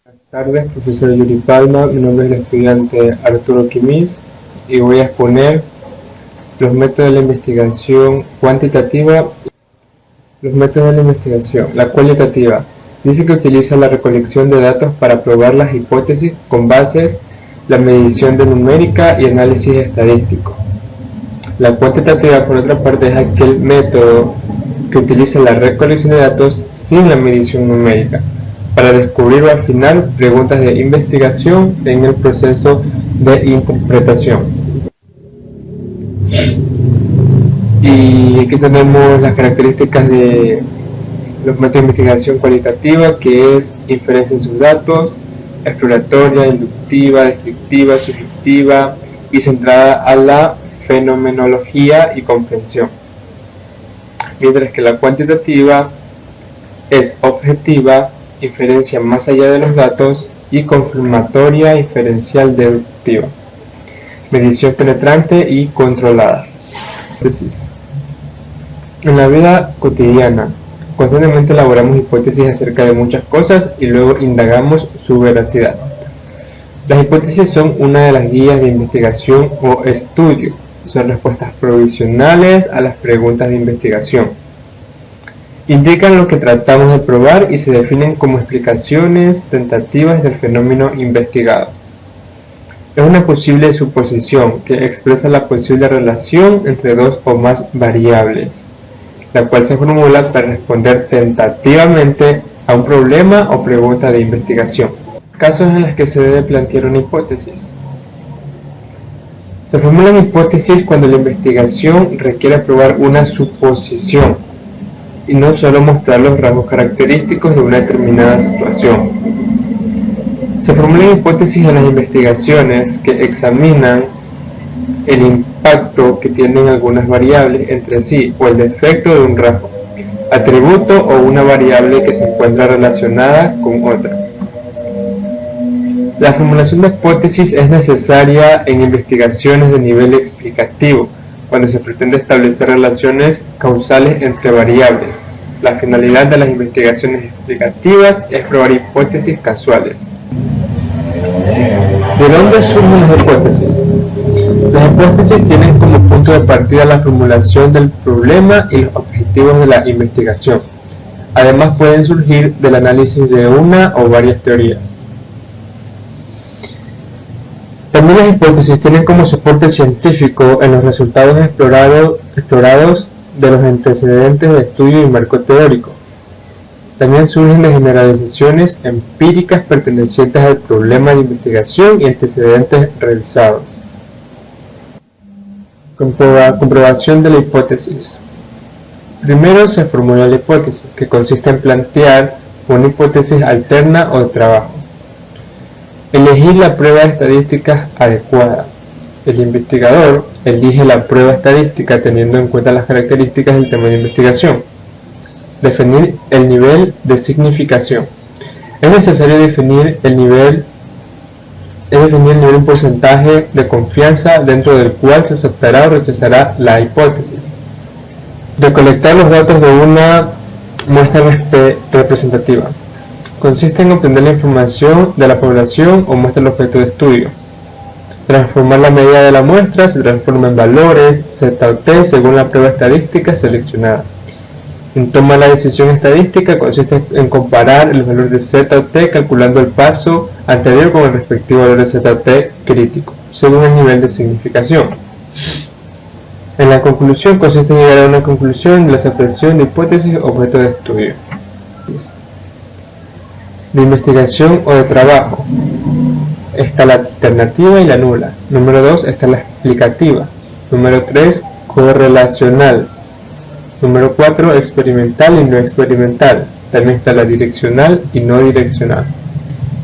Buenas tardes, profesor Yuri Palma. Mi nombre es el estudiante Arturo Quimis y voy a exponer los métodos de la investigación cuantitativa. Los métodos de la investigación. La cualitativa dice que utiliza la recolección de datos para probar las hipótesis con bases, la medición de numérica y análisis estadístico. La cuantitativa, por otra parte, es aquel método que utiliza la recolección de datos sin la medición numérica para descubrir al final preguntas de investigación en el proceso de interpretación. Y aquí tenemos las características de los métodos de investigación cualitativa, que es inferencia en sus datos, exploratoria, inductiva, descriptiva, sugestiva y centrada a la fenomenología y comprensión. Mientras que la cuantitativa es objetiva, inferencia más allá de los datos y confirmatoria, inferencial, deductiva, medición penetrante y controlada. En la vida cotidiana, constantemente elaboramos hipótesis acerca de muchas cosas y luego indagamos su veracidad. Las hipótesis son una de las guías de investigación o estudio. Son respuestas provisionales a las preguntas de investigación. Indican lo que tratamos de probar y se definen como explicaciones tentativas del fenómeno investigado. Es una posible suposición que expresa la posible relación entre dos o más variables, la cual se formula para responder tentativamente a un problema o pregunta de investigación. Casos en los que se debe plantear una hipótesis. Se formulan hipótesis cuando la investigación requiere probar una suposición y no solo mostrar los rasgos característicos de una determinada situación. Se formulan hipótesis en las investigaciones que examinan el impacto que tienen algunas variables entre sí o el defecto de un rasgo, atributo o una variable que se encuentra relacionada con otra. La formulación de hipótesis es necesaria en investigaciones de nivel explicativo, cuando se pretende establecer relaciones causales entre variables. La finalidad de las investigaciones explicativas es probar hipótesis causales. ¿De dónde surgen las hipótesis? Las hipótesis tienen como punto de partida la formulación del problema y los objetivos de la investigación. Además pueden surgir del análisis de una o varias teorías. También las hipótesis tienen como soporte científico en los resultados explorados de los antecedentes de estudio y marco teórico. También surgen de generalizaciones empíricas pertenecientes al problema de investigación y antecedentes revisados. Comprobación de la hipótesis. Primero se formula la hipótesis, que consiste en plantear una hipótesis alterna o de trabajo. Elegir la prueba estadística adecuada. El investigador elige la prueba estadística teniendo en cuenta las características del tema de investigación. Definir el nivel de significación. Es necesario definir el nivel un porcentaje de confianza dentro del cual se aceptará o rechazará la hipótesis. Recolectar los datos de una muestra representativa. Consiste en obtener la información de la población o muestra el objeto de estudio. Transformar la medida de la muestra se transforma en valores Z o T según la prueba estadística seleccionada. En tomar la decisión estadística consiste en comparar el valor de Z o T calculando el paso anterior con el respectivo valor de Z o T crítico, según el nivel de significación. En la conclusión consiste en llegar a una conclusión de la aceptación de hipótesis o objeto de estudio. De investigación o de trabajo. Está la alternativa y la nula. Número 2 está la explicativa. Número 3 correlacional. Número 4 experimental y no experimental. También está la direccional y no direccional,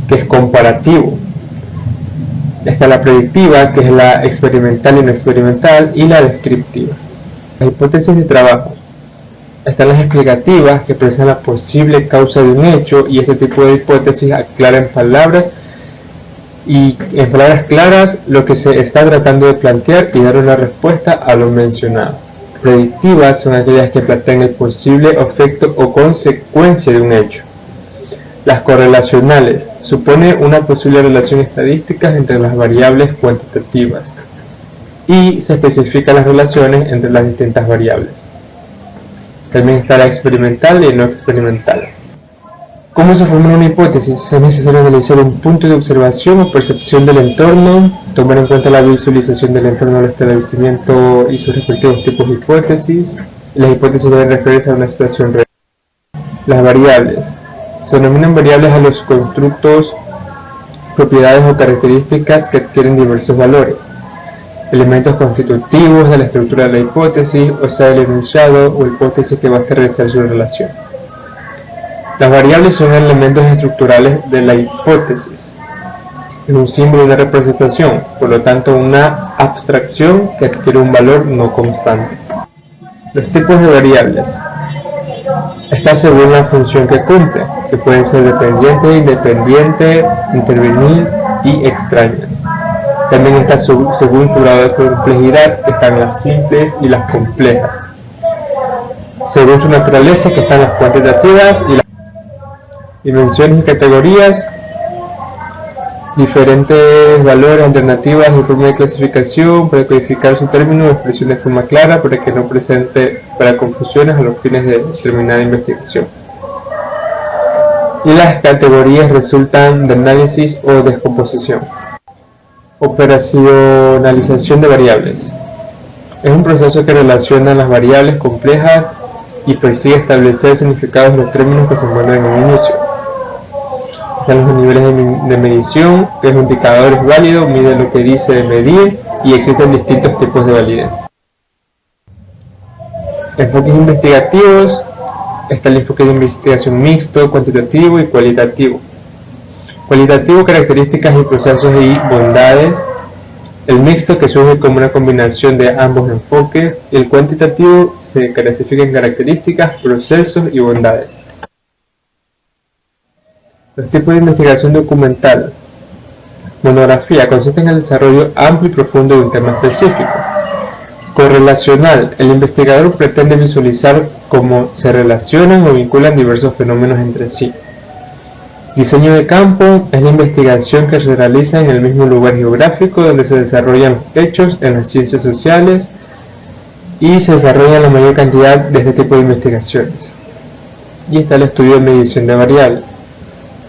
que es comparativo. Está la predictiva, que es la experimental y no experimental, y la descriptiva. Las hipótesis de trabajo. Están las explicativas, que expresan la posible causa de un hecho, y este tipo de hipótesis aclara en palabras claras lo que se está tratando de plantear y dar una respuesta a lo mencionado. Predictivas son aquellas que plantean el posible efecto o consecuencia de un hecho. Las correlacionales son supone una posible relación estadística entre las variables cuantitativas y se especifican las relaciones entre las distintas variables. También está la experimental y no experimental. ¿Cómo se formula una hipótesis? Es necesario analizar un punto de observación o percepción del entorno, tomar en cuenta la visualización del entorno del establecimiento y sus respectivos tipos de hipótesis. Las hipótesis deben referirse a una situación real. Las variables. Se denominan variables a los constructos, propiedades o características que adquieren diversos valores, elementos constitutivos de la estructura de la hipótesis, o sea, el enunciado o hipótesis que va a realizar su relación. Las variables son elementos estructurales de la hipótesis. Es un símbolo de representación, por lo tanto una abstracción que adquiere un valor no constante. Los tipos de variables. Está según la función que cumple, que pueden ser dependiente, independiente, intervenir y extrañas. También está según su grado de complejidad, que están las simples y las complejas. Según su naturaleza, que están las cuantitativas y las dimensiones y categorías, diferentes valores, alternativas y formas de clasificación para codificar su término o expresión de forma clara para que no presente para confusiones a los fines de determinada investigación. Y las categorías resultan de análisis o descomposición. Operacionalización de variables. Es un proceso que relaciona las variables complejas y persigue establecer significados de los términos que se encuentran en el inicio. Están los niveles de medición, que es un indicador es válido, mide lo que dice medir, y existen distintos tipos de validez. Enfoques investigativos. Está el enfoque de investigación mixto, cuantitativo y cualitativo. Cualitativo, características y procesos y bondades. El mixto, que surge como una combinación de ambos enfoques. Y el cuantitativo se clasifica en características, procesos y bondades. Los tipos de investigación documental. Monografía consiste en el desarrollo amplio y profundo de un tema específico. Correlacional. El investigador pretende visualizar cómo se relacionan o vinculan diversos fenómenos entre sí. Diseño de campo. Es la investigación que se realiza en el mismo lugar geográfico donde se desarrollan los hechos en las ciencias sociales y se desarrolla la mayor cantidad de este tipo de investigaciones. Y está el estudio de medición de variables.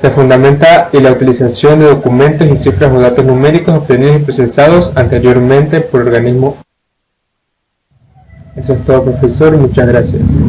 Se fundamenta en la utilización de documentos y cifras o datos numéricos obtenidos y procesados anteriormente por organismos. Eso es todo, profesor. Muchas gracias.